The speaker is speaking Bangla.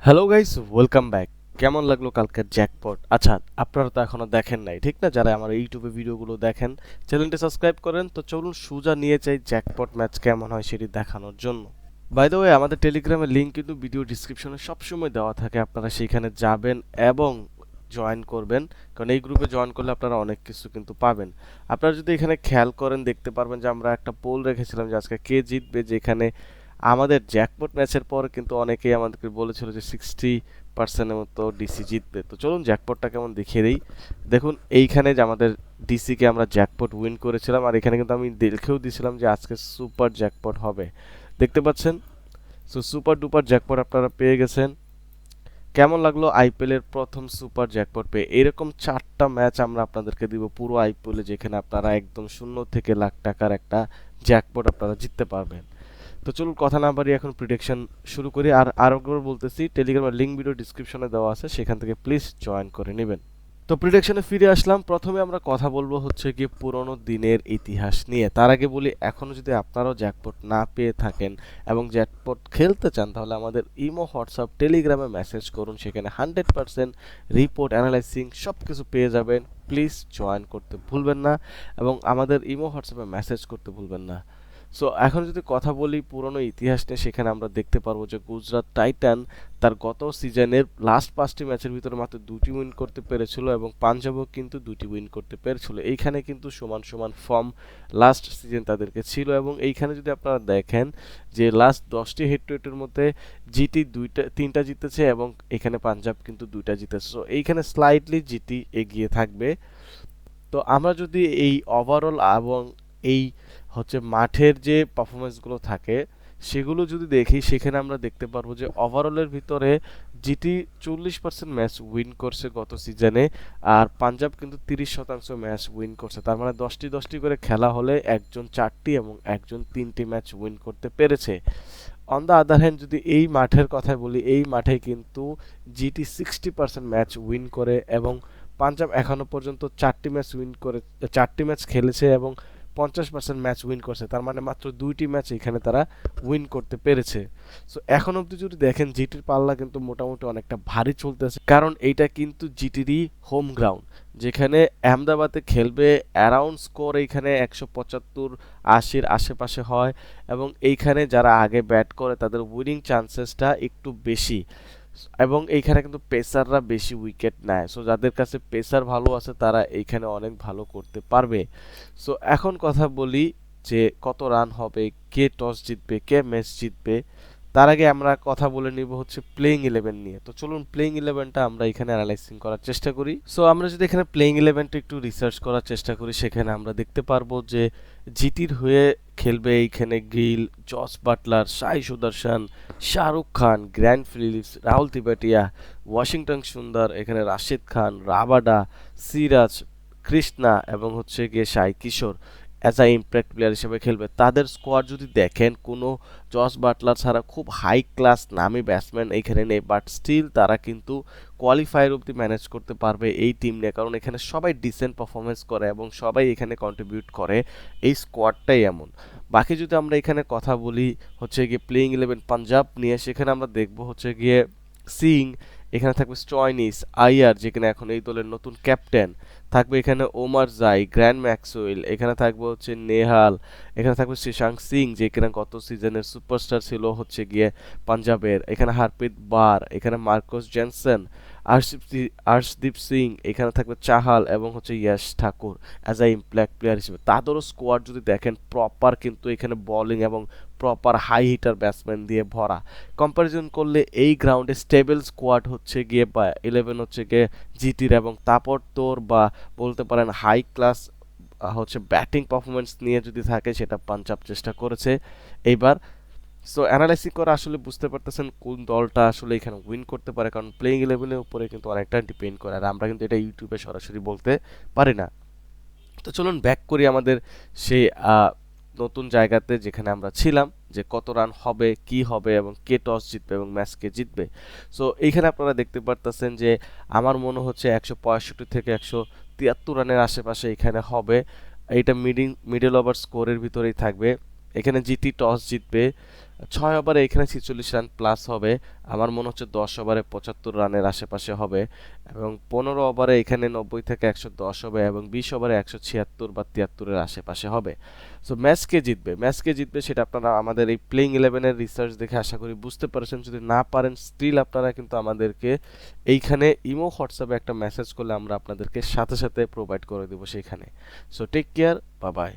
Hello guys, welcome back. কেমন লাগলো কালকের জ্যাকপট? আচ্ছা, আপনারা তো এখনো দেখেন নাই, ঠিক না? যারা আমার ইউটিউবে ভিডিওগুলো দেখেন, চ্যানেলটি সাবস্ক্রাইব করেন। তো চলুন সোজা নিয়ে যাই জ্যাকপট ম্যাচ কেমন হয় সেটি দেখানোর জন্য। বাই দ্য ওয়ে, আমাদের টেলিগ্রামের লিঙ্ক কিন্তু ভিডিও ডিসক্রিপশনে সবসময় দেওয়া থাকে। আপনারা সেখানে যাবেন এবং জয়েন করবেন, কারণ এই গ্রুপে জয়েন করলে আপনারা অনেক কিছু কিন্তু পাবেন। আপনারা যদি এখানে খেয়াল করেন, দেখতে পারবেন যে আমরা একটা পোল রেখেছিলাম যে আজকে কে জিতবে, যেখানে আমাদের জ্যাকপট ম্যাচের পর কিন্তু অনেকেই আমাদেরকে বলেছিল যে 60% মতো ডিসি জিতবে। তো চলুন জ্যাকপটটা কেমন দেখিয়ে দিই। দেখুন এইখানে যে আমাদের ডিসিকে আমরা জ্যাকপট উইন করেছিলাম, আর এখানে কিন্তু আমি দেখেও দিয়েছিলাম যে আজকে সুপার জ্যাকপট হবে। দেখতে পাচ্ছেন? সো সুপার ডুপার জ্যাকপট আপনারা পেয়ে গেছেন। কেমন লাগলো আইপিএলের প্রথম সুপার জ্যাকপট পেয়ে? এরকম 4টা ম্যাচ আমরা আপনাদেরকে দিব পুরো আইপিএলে, যেখানে আপনারা একদম শূন্য থেকে লাখ টাকার একটা জ্যাকপট আপনারা জিততে পারবেন। তো চলুন কথা না বাড়িয়ে এখন প্রিডিকশন শুরু করি। আর আরেকবার বলতেছি, টেলিগ্রামের লিঙ্ক ভিডিও ডিসক্রিপশনে দেওয়া আছে, সেখান থেকে প্লিজ জয়েন করে নেবেন। তো প্রিডিকশনে ফিরে আসলাম। প্রথমে আমরা কথা বলবো হচ্ছে কি পুরনো দিনের ইতিহাস নিয়ে। তার আগে বলি, এখনও যদি আপনারাও জ্যাকপট না পেয়ে থাকেন এবং জ্যাকপট খেলতে চান, তাহলে আমাদের ইমো, হোয়াটসঅ্যাপ, টেলিগ্রামে মেসেজ করুন। সেখানে 100% রিপোর্ট, অ্যানালাইসিং সব কিছু পেয়ে যাবেন। প্লিজ জয়েন করতে ভুলবেন না এবং আমাদের ইমো, হোয়াটসঅ্যাপে মেসেজ করতে ভুলবেন না। সো এখন যদি কথা বলি পুরনো ইতিহাস নিয়ে, সেখানে আমরা দেখতে পারবো যে গুজরাট টাইটান তার গত সিজনের লাস্ট 5টি ম্যাচের ভিতরে মাত্র 2টি উইন করতে পেরেছিল এবং পাঞ্জাবও কিন্তু 2টি উইন করতে পেরেছিল। এইখানে কিন্তু সমান সমান ফর্ম লাস্ট সিজন তাদেরকে ছিল এবং এইখানে যদি আপনারা দেখেন যে লাস্ট 10টি হেড টু হেডের মধ্যে জিটি 3টা জিতেছে এবং এখানে পাঞ্জাব কিন্তু 2টা জিতেছে। সো এইখানে স্লাইটলি জিটি এগিয়ে থাকবে। তো আমরা যদি এই ওভারঅল এবং এই হচ্ছে মাঠের যে পারফরমেন্সগুলো থাকে সেগুলো যদি দেখি, সেখানে আমরা দেখতে পারবো যে ওভারঅলের ভিতরে জিটি 40% ম্যাচ উইন করছে গত সিজনে, আর পাঞ্জাব কিন্তু 30% ম্যাচ উইন করছে। তার মানে 10টি 10টি করে খেলা হলে একজন 4টি এবং একজন 3টি ম্যাচ উইন করতে পেরেছে। অন দ্য আদার হ্যান্ড, যদি এই মাঠের কথা বলি, এই মাঠে কিন্তু জিটি 60% ম্যাচ উইন করে এবং পাঞ্জাব এখনো পর্যন্ত 4টি ম্যাচ খেলেছে এবং 50% ম্যাচ উইন করছে। তার মানে মাত্র 2টি ম্যাচ এখানে তারা উইন করতে পেরেছে। সো এখন অবধি যদি দেখেন, জিটির পাল্লা কিন্তু মোটামুটি অনেকটা ভারী চলতেছে, কারণ এইটা কিন্তু জিটিরই হোম গ্রাউন্ড, যেখানে আহমেদাবাদে খেলবে। অ্যারাউন্ড স্কোর এইখানে 175-80 আশেপাশে হয় এবং এইখানে যারা আগে ব্যাট করে তাদের উইনিং চান্সেসটা একটু বেশি এবং এইখানে কিন্তু পেসাররা বেশি উইকেট নেয়। সো যাদের কাছে পেসার ভালো আছে তারা এইখানে অনেক ভালো করতে পারবে। সো এখন কথা বলি যে কত রান হবে, কে টস জিতবে, কে ম্যাচ জিতবে। তার আগে আমরা কথা বলে নিব হচ্ছে প্লেইং ইলেভেন নিয়ে। তো চলুন প্লেইং ইলেভেনটা আমরা এখানে অ্যানালাইসিং করার চেষ্টা করি। সো আমরা যদি এখানে প্লেইং ইলেভেনটা একটু রিসার্চ করার চেষ্টা করি, সেখানে আমরা দেখতে পারবো যে জিটির হয়ে খেলবে এইখানে গিল, জস বাটলার, সাই সুদর্শন, Shahrukh Khan, grand Philips, Rahul তিবাটিয়া, Washington সুন্দর, এখানে রাশিদ খান, রাবাডা, সিরাজ, কৃষ্ণা এবং হচ্ছে গিয়ে সাই কিশোর অ্যাজ আ ইম্প্যাক্ট প্লেয়ার হিসেবে খেলবে। তাদের স্কোয়াড যদি দেখেন, কোনো জস বাটলার ছাড়া খুব হাই ক্লাস নামি ব্যাটসম্যান এখানে নেই, বাট স্টিল তারা কিন্তু কোয়ালিফায়ার অবধি ম্যানেজ করতে পারবে এই টিম নিয়ে, কারণ এখানে সবাই ডিসেন্ট পারফরমেন্স করে এবং সবাই এখানে কন্ট্রিবিউট করে। এই স্কোয়াডটাই এমন। বাকি যদি আমরা এখানে কথা বলি হচ্ছে গিয়ে প্লেইং ইলেভেন পাঞ্জাব নিয়ে, সেখানে আমরা দেখব হচ্ছে গিয়ে সিং, এখানে থাকবে স্টয়নিস, আইয়ার যেখানে এখন এই দলের নতুন ক্যাপ্টেন থাকবে, এখানে ওমার জাই, গ্র্যান্ড ম্যাক্সওয়েল, এখানে থাকবে হচ্ছে নেহাল, এখানে থাকবে শ্রীশাঙ্ক সিং যেখানে গত সিজনের সুপারস্টার ছিল হচ্ছে গিয়ে পাঞ্জাবের, এখানে হারপ্রীত বার, এখানে মার্কোস জেনসন, আর্শদীপ সিং, এখানে থাকবে চাহাল এবং হচ্ছে ইয়াশ ঠাকুর অ্যাজ আ ইম্প্যাক্ট প্লেয়ার হিসেবে। তাদেরও স্কোয়াড যদি দেখেন, প্রপার কিন্তু এখানে বোলিং এবং প্রপার হাই হিটার ব্যাটসম্যান দিয়ে ভরা। কম্পারিজন করলে এই গ্রাউন্ডে স্টেবল স্কোয়াড হচ্ছে গিয়ে বা 11 হচ্ছে গিয়ে জিটির, এবং তারপর তোর বা বলতে পারেন হাই ক্লাস হচ্ছে ব্যাটিং পারফরমেন্স নিয়ে যদি থাকে, সেটা পাঞ্জাব চেষ্টা করেছে এইবার। সো অ্যানালাইসিস করে আসলে বুঝতে পারতেছেন কোন দলটা আসলে এখানে উইন করতে পারে, কারণ প্লেইং ইলেভেনের উপরে কিন্তু অনেকটা ডিপেন্ড করে, আর আমরা কিন্তু এটা ইউটিউবে সরাসরি বলতে পারি না। তো চলুন ব্যাক করি আমাদের সেই নতুন জায়গাতে যেখানে আমরা ছিলাম, যে কত রান হবে, কি হবে এবং কে টস জিতবে এবং ম্যাচ কে জিতবে। সো এইখানে আপনারা দেখতে পারতেছেন যে আমার মনে হচ্ছে 165 থেকে 173 রানের আশেপাশে এখানে হবে। এইটা মিডল ওভার স্কোরের ভিতরেই থাকবে। এখানে জিটি টস জিতবে, 6 ওভারে এখানে 46 রান প্লাস হবে, আমার মনে হচ্ছে 10 ওভারে 75 রানের আশেপাশে হবে, এবং 15 ওভারে এখানে 90 থেকে 110 হবে, এবং 20 ওভারে 176 বা 73-এর আশেপাশে হবে। সো ম্যাচ কে জিতবে সেটা আপনারা আমাদের এই প্লেইং ইলেভেনের রিসার্চ দেখে আশা করি বুঝতে পারছেন। যদি না পারেন স্টিল আপনারা কিন্তু আমাদেরকে এইখানে ইমো হোয়াটসঅ্যাপে একটা মেসেজ করলে আমরা আপনাদেরকে সাথে সাথে প্রোভাইড করে দেবো সেইখানে। So take care, bye by.